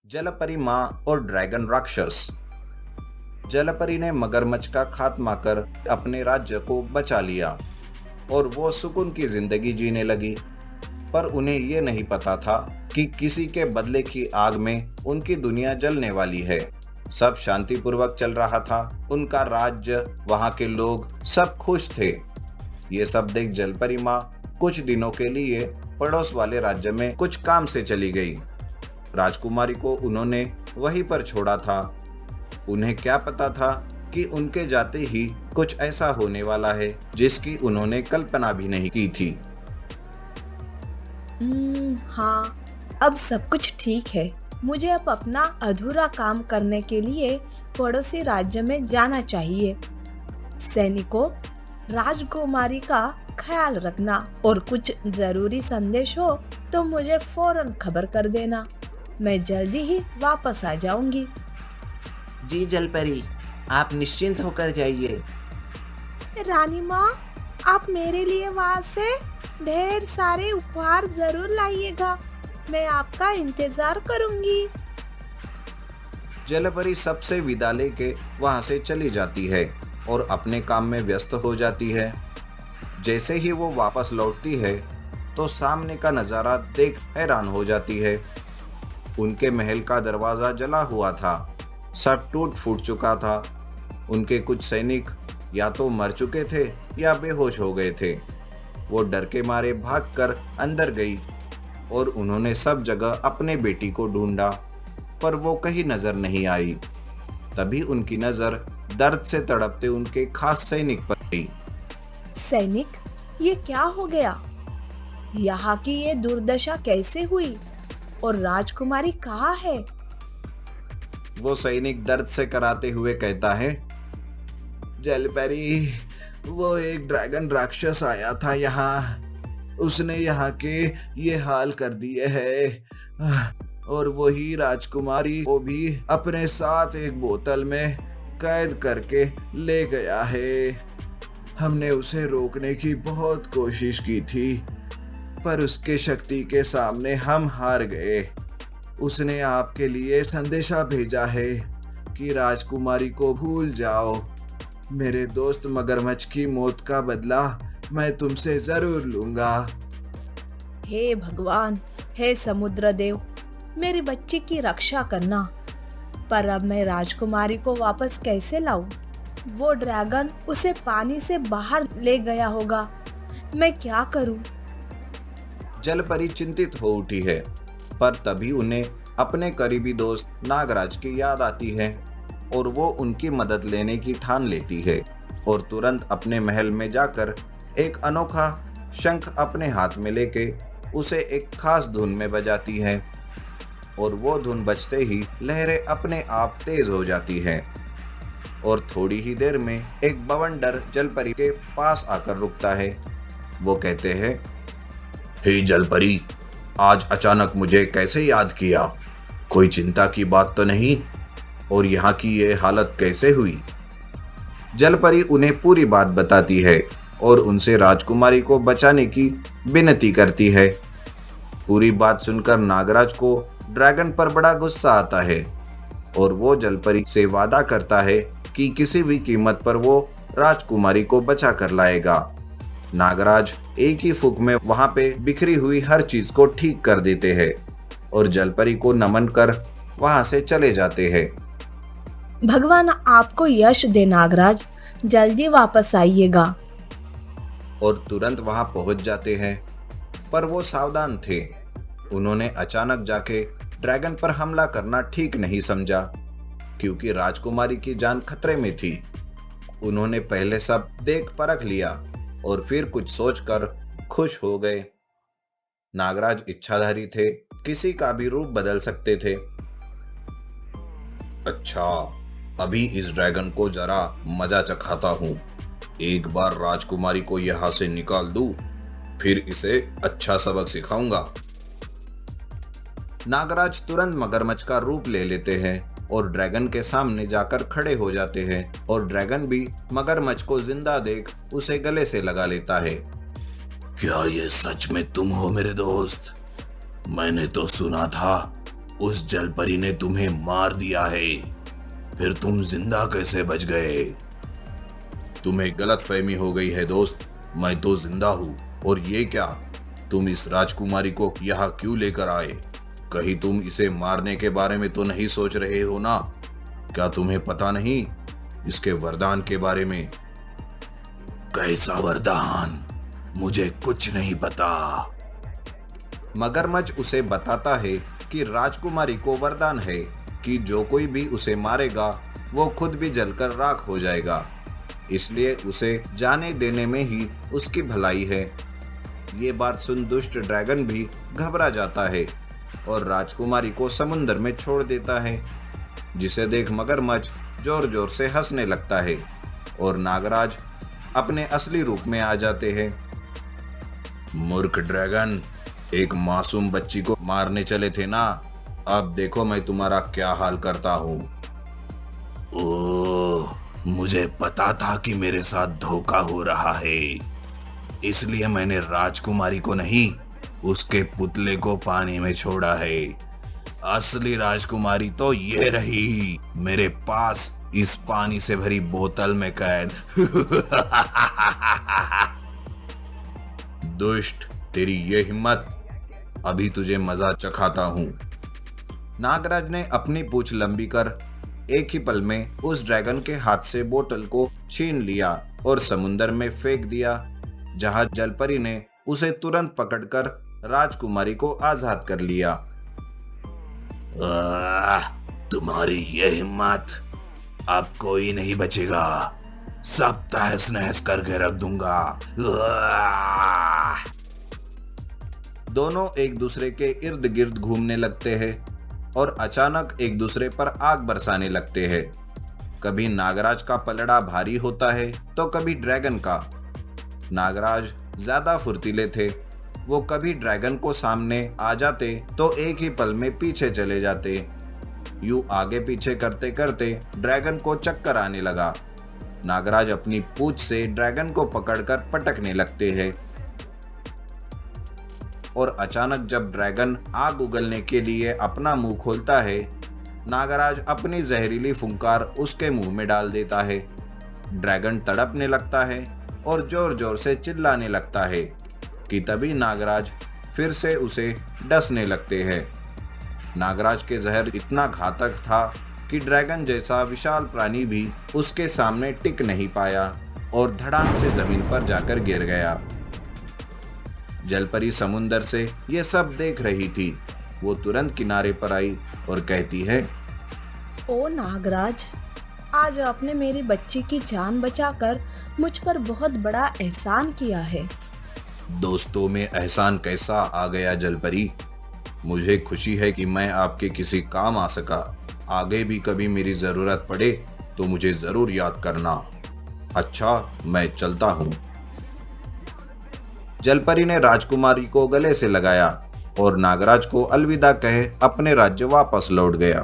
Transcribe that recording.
जलपरी माँ और ड्रैगन राक्षस। जलपरी ने मगरमच्छ का खात्मा कर अपने राज्य को बचा लिया और वो सुकून की जिंदगी जीने लगी। पर उन्हें ये नहीं पता था कि किसी के बदले की आग में उनकी दुनिया जलने वाली है। सब शांतिपूर्वक चल रहा था, उनका राज्य, वहाँ के लोग सब खुश थे। ये सब देख जलपरी माँ कुछ दिनों के लिए पड़ोस वाले राज्य में कुछ काम से चली गई। राजकुमारी को उन्होंने वहीं पर छोड़ा था। उन्हें क्या पता था कि उनके जाते ही कुछ ऐसा होने वाला है जिसकी उन्होंने कल्पना भी नहीं की थी। हाँ, अब सब कुछ ठीक है। मुझे अब अपना अधूरा काम करने के लिए पड़ोसी राज्य में जाना चाहिए। सैनिकों, राजकुमारी का ख्याल रखना और कुछ जरूरी संदेश हो तो मुझे फौरन खबर कर देना। मैं जल्दी ही वापस आ जाऊंगी। जी जलपरी, आप निश्चिंत होकर जाइए। रानी माँ, आप मेरे लिए वहाँ से ढेर सारे उपहार जरूर लाइएगा। मैं आपका इंतजार करूंगी। जलपरी सबसे विदा लेके वहां से चली जाती है और अपने काम में व्यस्त हो जाती है। जैसे ही वो वापस लौटती है तो सामने का नज़ारा देख हैरान हो जाती है। उनके महल का दरवाज़ा जला हुआ था, सब टूट फूट चुका था। उनके कुछ सैनिक या तो मर चुके थे या बेहोश हो गए थे। वो डर के मारे भागकर अंदर गई और उन्होंने सब जगह अपने बेटी को ढूंढा, पर वो कहीं नजर नहीं आई। तभी उनकी नजर दर्द से तड़पते उनके खास सैनिक पर गई। सैनिक, ये क्या हो गया? यहाँ की ये दुर्दशा कैसे हुई? और राजकुमारी कहाँ है? वो सैनिक दर्द से कराते हुए कहता है, जलपरी, वो एक ड्रैगन राक्षस आया था यहाँ। उसने यहाँ के ये हाल कर दिए हैं और वही राजकुमारी को भी अपने साथ एक बोतल में कैद करके ले गया है। हमने उसे रोकने की बहुत कोशिश की थी, पर उसके शक्ति के सामने हम हार गए। उसने आपके लिए संदेशा भेजा है कि राजकुमारी को भूल जाओ। मेरे दोस्त मगरमच्छ की मौत का बदला मैं तुमसे जरूर लूंगा। हे भगवान, हे समुद्र देव, मेरी बच्ची की रक्षा करना। पर अब मैं राजकुमारी को वापस कैसे लाऊं? वो ड्रैगन उसे पानी से बाहर ले गया होगा। मैं क्या करूं? जलपरी चिंतित हो उठी है, पर तभी उन्हें अपने करीबी दोस्त नागराज की याद आती है और वो उनकी मदद लेने की ठान लेती है और तुरंत अपने महल में जाकर एक अनोखा शंख अपने हाथ में लेके उसे एक खास धुन में बजाती है और वो धुन बजते ही लहरें अपने आप तेज हो जाती हैं और थोड़ी ही देर में एक बवंडर जलपरी के पास आकर रुकता है। वो कहते हैं, हे जलपरी, आज अचानक मुझे कैसे याद किया? कोई चिंता की बात तो नहीं? और यहाँ की ये हालत कैसे हुई? जलपरी उन्हें पूरी बात बताती है और उनसे राजकुमारी को बचाने की विनती करती है। पूरी बात सुनकर नागराज को ड्रैगन पर बड़ा गुस्सा आता है और वो जलपरी से वादा करता है कि किसी भी कीमत पर वो राजकुमारी को बचा कर लाएगा। नागराज एक ही फूंक में वहां पे बिखरी हुई हर चीज को ठीक कर देते हैं और जलपरी को नमन कर वहां से चले जाते हैं। भगवान आपको यश दे नागराज, जल्दी वापस आइएगा। और तुरंत वहां पहुंच जाते हैं, पर वो सावधान थे। उन्होंने अचानक जाके ड्रैगन पर हमला करना ठीक नहीं समझा, क्योंकि राजकुमारी की जान खतरे में थी। उन्होंने पहले सब देख परख लिया और फिर कुछ सोचकर खुश हो गए। नागराज इच्छाधारी थे, किसी का भी रूप बदल सकते थे। अच्छा, अभी इस ड्रैगन को जरा मजा चखाता हूँ। एक बार राजकुमारी को यहाँ से निकाल दूं, फिर इसे अच्छा सबक सिखाऊंगा। नागराज तुरंत मगरमच्छ का रूप ले लेते हैं और ड्रैगन के सामने जाकर खड़े हो जाते हैं और ड्रैगन भी मगरमच्छ को जिंदा देख उसे गले से लगा लेता है। क्या ये सच में तुम हो मेरे दोस्त? मैंने तो सुना था उस जलपरी ने तुम्हें मार दिया है, फिर तुम जिंदा कैसे बच गए? तुम्हें गलतफहमी हो गई है दोस्त, मैं तो जिंदा हूँ। और ये क्या, तुम इस राजकुमारी को यहाँ क्यों लेकर आए? कहीं तुम इसे मारने के बारे में तो नहीं सोच रहे हो ना? क्या तुम्हें पता नहीं इसके वरदान के बारे में? कैसा वरदान? मुझे कुछ नहीं पता। मगरमच्छ उसे बताता है कि राजकुमारी को वरदान है कि जो कोई भी उसे मारेगा वो खुद भी जलकर राख हो जाएगा, इसलिए उसे जाने देने में ही उसकी भलाई है। ये बात सुन दुष्ट ड्रैगन भी घबरा जाता है और राजकुमारी को समुंदर में छोड़ देता है, जिसे देख मगरमच्छ जोर जोर से हंसने लगता है और नागराज अपने असली रूप में आ जाते हैं। मूर्ख ड्रैगन, एक मासूम बच्ची को मारने चले थे ना, अब देखो मैं तुम्हारा क्या हाल करता हूँ। ओह, मुझे पता था कि मेरे साथ धोखा हो रहा है, इसलिए मैंने राजकुमारी को नहीं, उसके पुतले को पानी में छोड़ा है। असली राजकुमारी तो ये रही, मेरे पास इस पानी से भरी बोतल में कैद। दुष्ट, तेरी ये हिम्मत, अभी तुझे मजा चखाता हूँ। नागराज ने अपनी पूंछ लंबी कर एक ही पल में उस ड्रैगन के हाथ से बोतल को छीन लिया और समुंदर में फेंक दिया, जहां जलपरी ने उसे तुरंत पकड़कर राजकुमारी को आजाद कर लिया। तुम्हारी ये हिम्मत, अब कोई नहीं बचेगा, सब तहस नहस करके रख दूंगा। दोनों एक दूसरे के इर्द गिर्द घूमने लगते हैं और अचानक एक दूसरे पर आग बरसाने लगते हैं। कभी नागराज का पलड़ा भारी होता है तो कभी ड्रैगन का। नागराज ज्यादा फुर्तीले थे, वो कभी ड्रैगन को सामने आ जाते तो एक ही पल में पीछे चले जाते। यूं आगे पीछे करते करते ड्रैगन को चक्कर आने लगा। नागराज अपनी पूंछ से ड्रैगन को पकड़कर पटकने लगते हैं और अचानक जब ड्रैगन आग उगलने के लिए अपना मुंह खोलता है, नागराज अपनी जहरीली फुंकार उसके मुंह में डाल देता है। ड्रैगन तड़पने लगता है और जोर जोर से चिल्लाने लगता है कि तभी नागराज फिर से उसे डसने लगते हैं। नागराज के जहर इतना घातक था कि ड्रैगन जैसा विशाल प्राणी भी उसके सामने टिक नहीं पाया और धड़ाम से जमीन पर जाकर गिर गया। जलपरी समुंदर से ये सब देख रही थी। वो तुरंत किनारे पर आई और कहती है, ओ नागराज, आज आपने मेरी बच्ची की जान बचाकर मुझ पर बहुत बड़ा एहसान किया है। दोस्तों में एहसान कैसा आ गया जलपरी? मुझे खुशी है कि मैं आपके किसी काम आ सका। आगे भी कभी मेरी जरूरत पड़े तो मुझे जरूर याद करना। अच्छा, मैं चलता हूँ। जलपरी ने राजकुमारी को गले से लगाया और नागराज को अलविदा कहे अपने राज्य वापस लौट गया।